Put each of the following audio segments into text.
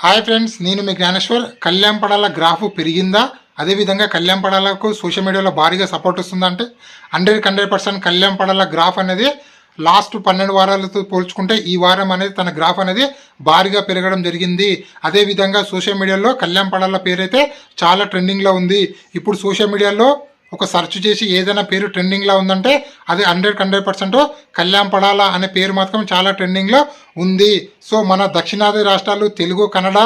Hi friends, నేను మీ Gnaneshwar. Kalyan Padala graph పెరిగిందా? అదేవిధంగా కళ్యాణ్ పడాలకు సోషల్ మీడియాలో భారీగా సపోర్ట్ వస్తుందా అంటే 100% కళ్యాణ్ పడాల గ్రాఫ్ అనేది లాస్ట్ 12 వారాలతో పోల్చుకుంటే ఈ వారం అనేది తన గ్రాఫ్ అనేది భారీగా పెరగడం జరిగింది. అదేవిధంగా సోషల్ మీడియాలో కళ్యాణ్ పడాల పేరైతే చాలా ట్రెండింగ్లో ఉంది. ఇప్పుడు సోషల్ మీడియాలో ఒక సెర్చ్ చేసి ఏదైనా పేరు ట్రెండింగ్లో ఉందంటే అది 100% కళ్యాణ్ పడాలా అనే పేరు మాత్రం చాలా ట్రెండింగ్లో ఉంది. సో మన దక్షిణాది రాష్ట్రాలు తెలుగు, కన్నడ,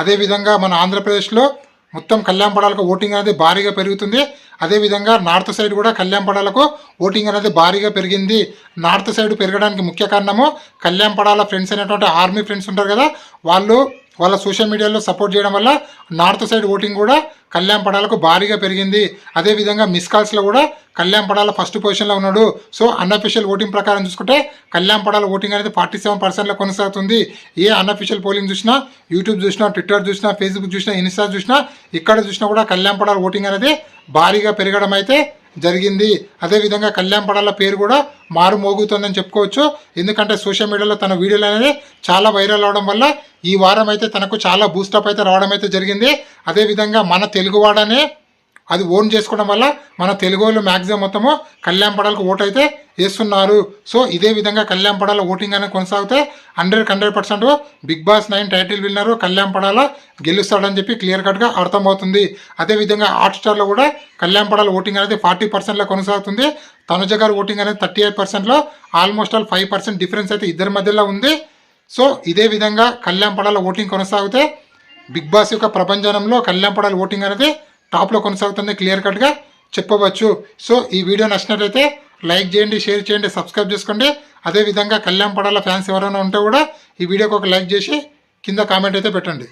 అదేవిధంగా మన ఆంధ్రప్రదేశ్లో మొత్తం కళ్యాణ్ పడాలకు ఓటింగ్ అనేది భారీగా పెరుగుతుంది. అదేవిధంగా నార్త్ సైడ్ కూడా కళ్యాణ్ పడాలకు ఓటింగ్ అనేది భారీగా పెరిగింది. నార్త్ సైడ్ పెరగడానికి ముఖ్య కారణము కళ్యాణ్ పడాల ఫ్రెండ్స్ అయినటువంటి ఆర్మీ ఫ్రెండ్స్ ఉంటారు కదా, వాళ్ళ సోషల్ మీడియాలో సపోర్ట్ చేయడం వల్ల నార్త్ సైడ్ ఓటింగ్ కూడా కళ్యాణ్ పడాలకు భారీగా పెరిగింది. అదేవిధంగా మిస్ కాల్స్లో కూడా కళ్యాణ్ పడాల ఫస్ట్ పొజిషన్లో ఉన్నాడు. సో అన్అఫీషియల్ ఓటింగ్ ప్రకారం చూసుకుంటే కళ్యాణ్ పడాల ఓటింగ్ అనేది 47%లో కొనసాగుతుంది. ఏ అన్అఫీషియల్ పోలింగ్ చూసినా, యూట్యూబ్ చూసినా, ట్విట్టర్ చూసినా, ఫేస్బుక్ చూసినా, ఇన్స్టా చూసినా, ఇక్కడ చూసినా కూడా కళ్యాణ్ పడాల ఓటింగ్ అనేది భారీగా పెరగడం అయితే జరిగింది. అదేవిధంగా కళ్యాణ్ పడాల పేరు కూడా మారుమోగుతుందని చెప్పుకోవచ్చు. ఎందుకంటే సోషల్ మీడియాలో తన వీడియోలు అనేది చాలా వైరల్ అవడం వల్ల ఈ వారం అయితే తనకు చాలా బూస్టప్ అయితే రావడం అయితే జరిగింది. అదేవిధంగా మన తెలుగువాడనే అది ఓన్ చేసుకోవడం వల్ల మన తెలుగు వాళ్ళు మ్యాక్సిమం మొత్తము కళ్యాణ్ పడాలకు ఓటు అయితే వేస్తున్నారు. సో ఇదే విధంగా కళ్యాణ్ పడాల ఓటింగ్ అనేది కొనసాగితే 100% Bigg Boss 9 title winner Kalyan Padala గెలుస్తాడని చెప్పి క్లియర్ కట్గా అర్థమవుతుంది. అదేవిధంగా హాట్స్టార్లో కూడా కళ్యాణ్ పడాల ఓటింగ్ అనేది 40%లో కొనసాగుతుంది. తనుజ గారు ఓటింగ్ అనేది 38%లో, ఆల్మోస్ట్ ఆల్ 5% డిఫరెన్స్ అయితే ఇద్దరి మధ్యలో ఉంది. సో ఇదే విధంగా కళ్యాణ్ పడాల ఓటింగ్ కొనసాగితే బిగ్ బాస్ యొక్క ప్రపంచంలో కళ్యాణ్ పడాల ఓటింగ్ అనేది టాప్లో కొనసాగుతుంది క్లియర్ కట్గా చెప్పవచ్చు. సో ఈ వీడియో నచ్చినట్లయితే లైక్ చేయండి, షేర్ చేయండి, సబ్స్క్రైబ్ చేసుకోండి. అదేవిధంగా కళ్యాణ్ పడాల ఫ్యాన్స్ ఎవరైనా ఉంటే కూడా ఈ వీడియోకి ఒక లైక్ చేసి కింద కామెంట్ అయితే పెట్టండి.